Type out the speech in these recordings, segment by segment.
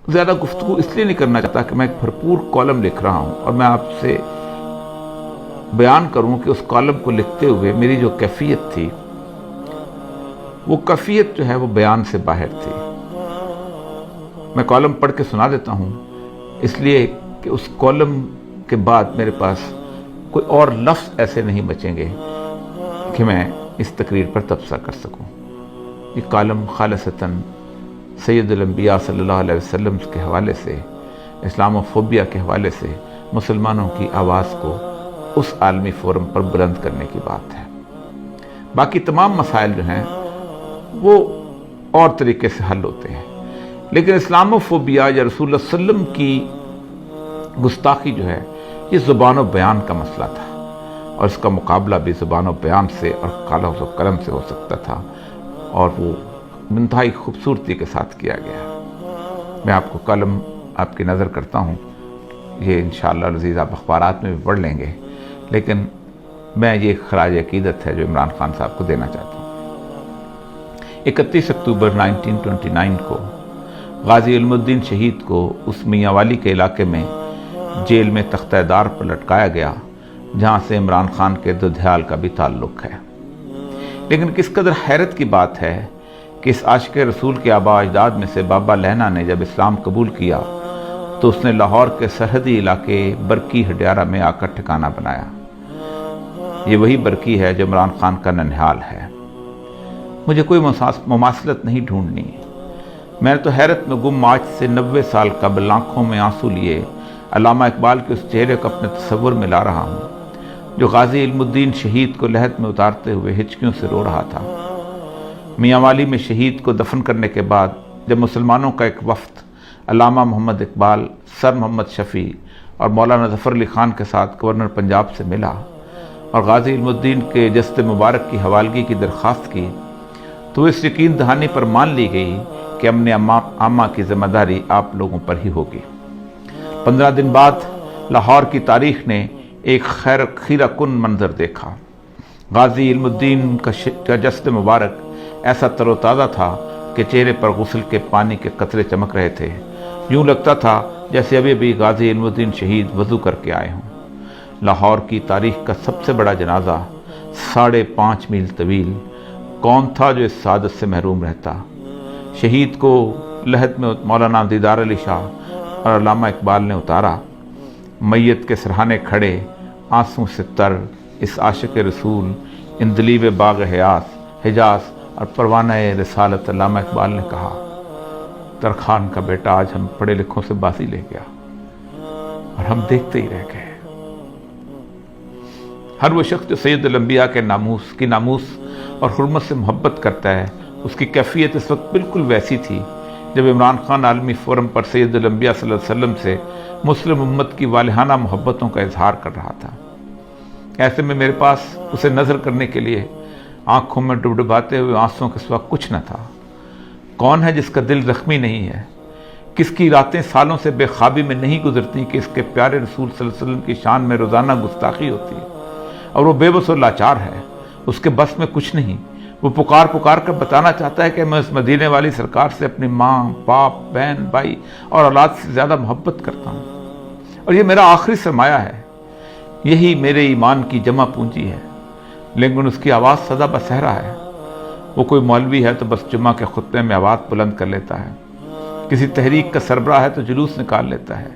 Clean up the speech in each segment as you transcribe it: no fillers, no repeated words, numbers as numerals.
زیادہ گفتگو اس لیے نہیں کرنا چاہتا کہ میں ایک بھرپور کالم لکھ رہا ہوں اور میں آپ سے بیان کروں کہ اس کالم کو لکھتے ہوئے میری جو کیفیت تھی وہ کیفیت جو ہے وہ بیان سے باہر تھی۔ میں کالم پڑھ کے سنا دیتا ہوں اس لیے کہ اس کالم کے بعد میرے پاس کوئی اور لفظ ایسے نہیں بچیں گے کہ میں اس تقریر پر تبصرہ کر سکوں۔ یہ کالم خالصتاً سید الانبیاء صلی اللہ علیہ وسلم کے حوالے سے، اسلام و فوبیا کے حوالے سے مسلمانوں کی آواز کو اس عالمی فورم پر بلند کرنے کی بات ہے۔ باقی تمام مسائل جو ہیں وہ اور طریقے سے حل ہوتے ہیں، لیکن اسلام و فوبیا یا رسول اللہ صلی اللہ علیہ وسلم کی گستاخی جو ہے یہ زبان و بیان کا مسئلہ تھا، اور اس کا مقابلہ بھی زبان و بیان سے اور قلم و قلم سے ہو سکتا تھا، اور وہ انتہائی خوبصورتی کے ساتھ کیا گیا۔ میں آپ کو کالم آپ کی نظر کرتا ہوں، یہ انشاءاللہ العزیز آپ اخبارات میں بھی پڑھ لیں گے، لیکن میں یہ خراج عقیدت ہے جو عمران خان صاحب کو دینا چاہتا ہوں۔ 31 اکتوبر 1929 کو غازی علم الدین شہید کو اس میاں والی کے علاقے میں جیل میں تختہ دار پر لٹکایا گیا، جہاں سے عمران خان کے دودھیال کا بھی تعلق ہے۔ لیکن کس قدر حیرت کی بات ہے کہ اس عاشق رسول کے آباء اجداد میں سے بابا لہنا نے جب اسلام قبول کیا تو اس نے لاہور کے سرحدی علاقے برکی ہڈیارہ میں آ کر ٹھکانہ بنایا۔ یہ وہی برکی ہے جو عمران خان کا ننہال ہے۔ مجھے کوئی مماثلت نہیں ڈھونڈنی، میں نے تو حیرت میں گم آج سے 90 سال قبل آنکھوں میں آنسو لیے علامہ اقبال کے اس چہرے کو اپنے تصور میں لا رہا ہوں جو غازی علم الدین شہید کو لحد میں اتارتے ہوئے ہچکیوں سے رو رہا تھا۔ میاں والی میں شہید کو دفن کرنے کے بعد جب مسلمانوں کا ایک وفد علامہ محمد اقبال، سر محمد شفیع اور مولانا ظفر علی خان کے ساتھ گورنر پنجاب سے ملا اور غازی علم الدین کے جسد مبارک کی حوالگی کی درخواست کی تو اس یقین دہانی پر مان لی گئی کہ امن عامہ کی ذمہ داری آپ لوگوں پر ہی ہوگی۔ 15 دن بعد لاہور کی تاریخ نے ایک خیرہ کن منظر دیکھا۔ غازی علم الدین کا جسد مبارک ایسا تر و تازہ تھا کہ چہرے پر غسل کے پانی کے قطرے چمک رہے تھے، یوں لگتا تھا جیسے ابھی بھی غازی علم الدین شہید وضو کر کے آئے ہوں۔ لاہور کی تاریخ کا سب سے بڑا جنازہ 5.5 میل طویل کون تھا جو اس سعادت سے محروم رہتا؟ شہید کو لحد میں مولانا دیدار علی شاہ اور علامہ اقبال نے اتارا۔ میت کے سرہانے کھڑے آنسوں سے تر اس عاشق رسول اندلیب باغ حجاز اور پروانہ رسالت علامہ اقبال نے کہا، ترخان کا بیٹا آج ہم پڑھے لکھوں سے بازی لے گیا اور ہم دیکھتے ہی رہ گئے۔ ہر وہ شخص جو سید الانبیاء کے ناموس اور حرمت سے محبت کرتا ہے، اس کی کیفیت اس وقت بالکل ویسی تھی جب عمران خان عالمی فورم پر سید الانبیاء صلی اللہ علیہ وسلم سے مسلم امت کی والہانہ محبتوں کا اظہار کر رہا تھا۔ ایسے میں میرے پاس اسے نظر کرنے کے لیے آنکھوں میں ڈبڈباتے ہوئے آنسوؤں کے سوا کچھ نہ تھا۔ کون ہے جس کا دل زخمی نہیں ہے؟ کس کی راتیں سالوں سے بے خوابی میں نہیں گزرتی کہ اس کے پیارے رسول صلی اللہ علیہ وسلم کی شان میں روزانہ گستاخی ہوتی ہے اور وہ بے بس و لاچار ہے، اس کے بس میں کچھ نہیں۔ وہ پکار کر بتانا چاہتا ہے کہ میں اس مدینے والی سرکار سے اپنی ماں، باپ، بہن، بھائی اور اولاد سے زیادہ محبت کرتا ہوں، اور یہ میرا آخری سرمایہ ہے، یہی میرے ایمان کی جمع پونجی ہے۔ لیکن اس کی آواز سدا بصہرا ہے۔ وہ کوئی مولوی ہے تو بس جمعہ کے خطبے میں آواز بلند کر لیتا ہے، کسی تحریک کا سربراہ ہے تو جلوس نکال لیتا ہے،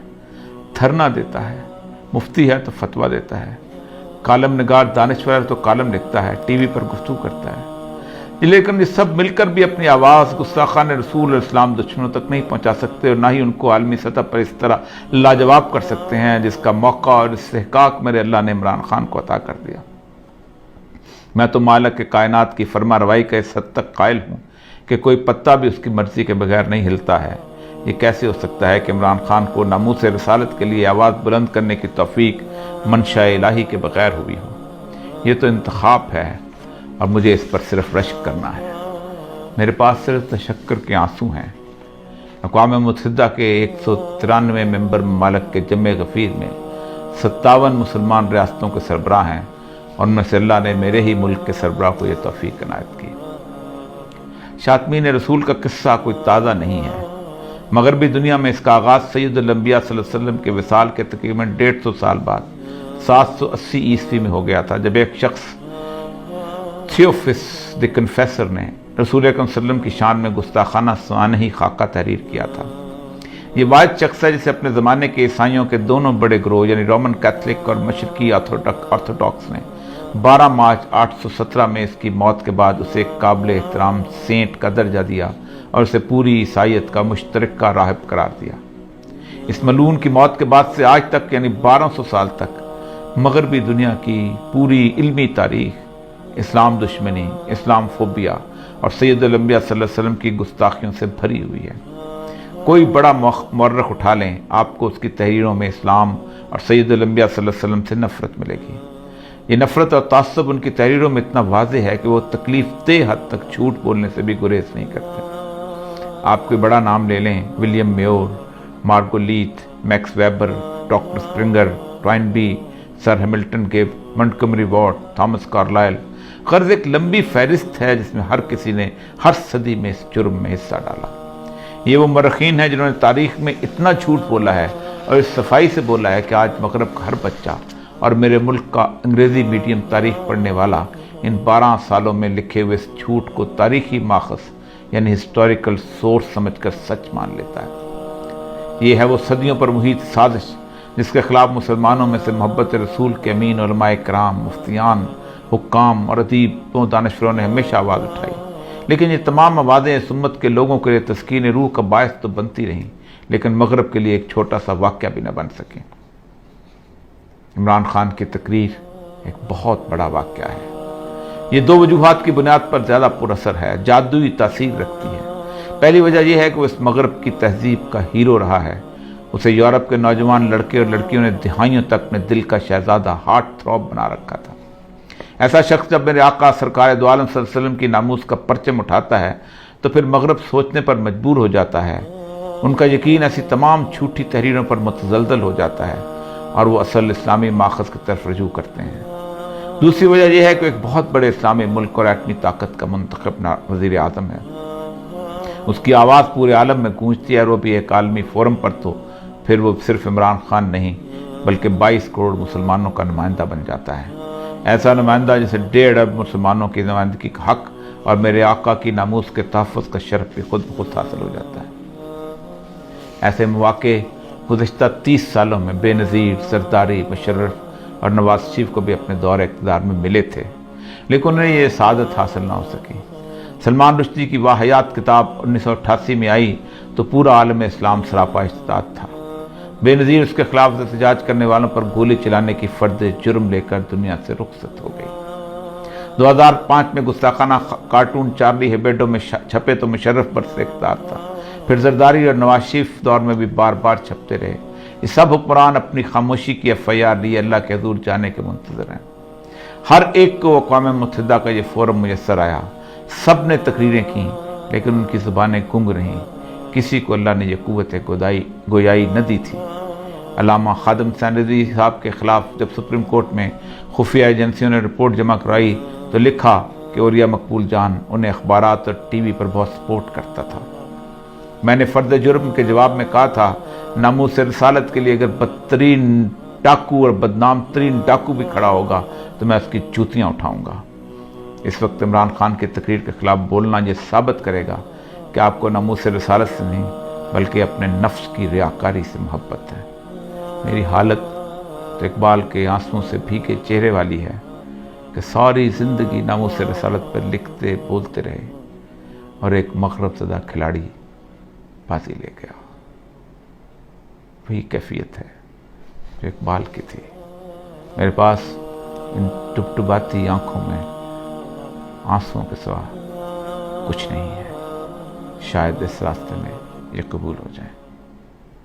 دھرنا دیتا ہے، مفتی ہے تو فتویٰ دیتا ہے، کالم نگار دانشور ہے تو کالم لکھتا ہے، ٹی وی پر گفتگو کرتا ہے۔ لیکن یہ سب مل کر بھی اپنی آواز گستاخان رسول اور اسلام دشمنوں تک نہیں پہنچا سکتے، اور نہ ہی ان کو عالمی سطح پر اس طرح لاجواب کر سکتے ہیں جس کا موقع اور استحقاق میرے اللہ نے عمران خان کو عطا کر دیا۔ میں تو مالک کے کائنات کی فرما روائی کا اس حد تک قائل ہوں کہ کوئی پتہ بھی اس کی مرضی کے بغیر نہیں ہلتا ہے۔ یہ کیسے ہو سکتا ہے کہ عمران خان کو ناموس رسالت کے لیے آواز بلند کرنے کی توفیق منشاء الہی کے بغیر ہوئی ہو؟ یہ تو انتخاب ہے اور مجھے اس پر صرف رشک کرنا ہے۔ میرے پاس صرف تشکر کے آنسو ہیں۔ اقوام متحدہ کے 193 ممبر ممالک کے جمع غفیر میں 57 مسلمان ریاستوں کے سربراہ ہیں، اور ان میں سے اللہ نے میرے ہی ملک کے سربراہ کو یہ توفیق عنایت کی۔ شاطمین رسول کا قصہ کوئی تازہ نہیں ہے، مغربی دنیا میں اس کا آغاز سید الانبیاء صلی اللہ علیہ وسلم کے وصال کے تقریباً 150 سال بعد 780 عیسوی میں ہو گیا تھا، جب ایک شخص تھیوفس دی کنفیسر نے رسول اکرم صلی اللہ علیہ وسلم کی شان میں گستاخانہ سوانحی خاکہ تحریر کیا تھا۔ یہ واحد شخص ہے جسے اپنے زمانے کے عیسائیوں کے دونوں بڑے گروہ یعنی رومن کیتھولک اور مشرقی آرتھوڈاکس نے 12 مارچ 817 میں اس کی موت کے بعد اسے ایک قابل احترام سینٹ کا درجہ دیا اور اسے پوری عیسائیت کا مشترکہ راہب قرار دیا۔ اس ملعون کی موت کے بعد سے آج تک یعنی 1200 سال تک مغربی دنیا کی پوری علمی تاریخ اسلام دشمنی، اسلام فوبیا اور سید الانبیاء صلی اللہ علیہ وسلم کی گستاخیوں سے بھری ہوئی ہے۔ کوئی بڑا مورخ اٹھا لیں، آپ کو اس کی تحریروں میں اسلام اور سید الانبیاء صلی اللہ علیہ وسلم سے نفرت ملے گی۔ یہ نفرت اور تعصب ان کی تحریروں میں اتنا واضح ہے کہ وہ تکلیف دہ حد تک جھوٹ بولنے سے بھی گریز نہیں کرتے۔ آپ کوئی بڑا نام لے لیں، William Muir, Margoliouth, Max Weber, doctor Sprenger, Toynbee, sir Hamilton Gibb, Montgomery Ward, Thomas Carlyle, غرض ایک لمبی فہرست ہے جس میں ہر کسی نے ہر صدی میں اس جرم میں حصہ ڈالا۔ یہ وہ مورخین ہیں جنہوں نے تاریخ میں اتنا جھوٹ بولا ہے اور اس صفائی سے بولا ہے کہ آج مغرب کا ہر بچہ اور میرے ملک کا انگریزی میڈیم تاریخ پڑھنے والا ان 12 سالوں میں لکھے ہوئے اس جھوٹ کو تاریخی ماخذ یعنی ہسٹوریکل سورس سمجھ کر سچ مان لیتا ہے۔ یہ ہے وہ صدیوں پر محیط سازش جس کے خلاف مسلمانوں میں سے محبت رسول کے امین علماء کرام، مفتیان، حکام اور ادیب و دانشوروں نے ہمیشہ آواز اٹھائی، لیکن یہ تمام آوازیں اس امت کے لوگوں کے لیے تسکین روح کا باعث تو بنتی رہیں، لیکن مغرب کے لیے ایک چھوٹا سا واقعہ بھی نہ بن سکیں۔ عمران خان کی تقریر ایک بہت بڑا واقعہ ہے۔ یہ 2 وجوہات کی بنیاد پر زیادہ پر اثر ہے، جادوئی تاثیر رکھتی ہے۔ پہلی وجہ یہ ہے کہ وہ اس مغرب کی تہذیب کا ہیرو رہا ہے۔ اسے یورپ کے نوجوان لڑکے اور لڑکیوں نے دہائیوں تک اپنے دل کا شہزادہ، ہارٹ تھروب بنا رکھا تھا۔ ایسا شخص جب میرے آقا سرکار دو عالم صلی اللہ علیہ وسلم کی ناموس کا پرچم اٹھاتا ہے تو پھر مغرب سوچنے پر مجبور ہو جاتا ہے۔ ان کا یقین ایسی تمام جھوٹی تحریروں پر متزلزل ہو جاتا ہے اور وہ اصل اسلامی ماخذ کی طرف رجوع کرتے ہیں۔ دوسری وجہ یہ ہے کہ ایک بہت بڑے اسلامی ملک اور ایٹمی طاقت کا منتخب وزیر اعظم ہے۔ اس کی آواز پورے عالم میں گونجتی ہے اور وہ بھی ایک عالمی فورم پر، تو پھر وہ صرف عمران خان نہیں بلکہ 22 کروڑ مسلمانوں کا نمائندہ بن جاتا ہے۔ ایسا نمائندہ جسے 1.5 ارب مسلمانوں کی نمائندگی کا حق اور میرے آقا کی ناموس کے تحفظ کا شرف بھی خود بخود حاصل ہو جاتا ہے۔ ایسے مواقع گزشتہ 30 سالوں میں بے نظیر زرداری، مشرف اور نواز شریف کو بھی اپنے دور اقتدار میں ملے تھے، لیکن انہیں یہ سعادت حاصل نہ ہو سکی۔ سلمان رشدی کی واحیات کتاب 1988 میں آئی تو پورا عالم اسلام سراپا اشتعال تھا۔ بے نظیر اس کے خلاف احتجاج کرنے والوں پر گولی چلانے کی فرد جرم لے کر دنیا سے رخصت ہو گئی۔ 2005 میں گستاخانہ کارٹون چارلی ہیبیڈو میں چھپے تو مشرف برس اقتدار تھا، پھر زرداری اور نواز شریف دور میں بھی بار بار چھپتے رہے۔ یہ سب حکمران اپنی خاموشی کی FIR لیے اللہ کے حضور جانے کے منتظر ہیں۔ ہر ایک کو اقوام متحدہ کا یہ فورم میسر آیا، سب نے تقریریں کیں لیکن ان کی زبانیں گنگ رہیں، کسی کو اللہ نے یہ قوت گویائی نہ دی تھی۔ علامہ خادم حسین رضوی صاحب کے خلاف جب سپریم کورٹ میں خفیہ ایجنسیوں نے رپورٹ جمع کرائی تو لکھا کہ اوریا مقبول جان انہیں اخبارات اور ٹی وی پر بہت سپورٹ کرتا تھا۔ میں نے فرد جرم کے جواب میں کہا تھا، ناموس رسالت کے لیے اگر بدترین ڈاکو اور بدنام ترین ڈاکو بھی کھڑا ہوگا تو میں اس کی جوتیاں اٹھاؤں گا۔ اس وقت عمران خان کی تقریر کے خلاف بولنا یہ ثابت کرے گا کہ آپ کو ناموس رسالت سے نہیں بلکہ اپنے نفس کی ریاکاری سے محبت ہے۔ میری حالت تو اقبال کے آنسوؤں سے بھیگے چہرے والی ہے کہ ساری زندگی ناموس رسالت پر لکھتے بولتے رہے اور ایک مغرب زدہ کھلاڑی بازی لے گیا۔ وہی کیفیت ہے جو اقبال کی تھی۔ میرے پاس ان ٹپٹپاتی آنکھوں میں آنسوؤں کے سوا کچھ نہیں ہے، شاید اس راستے میں یہ قبول ہو جائے۔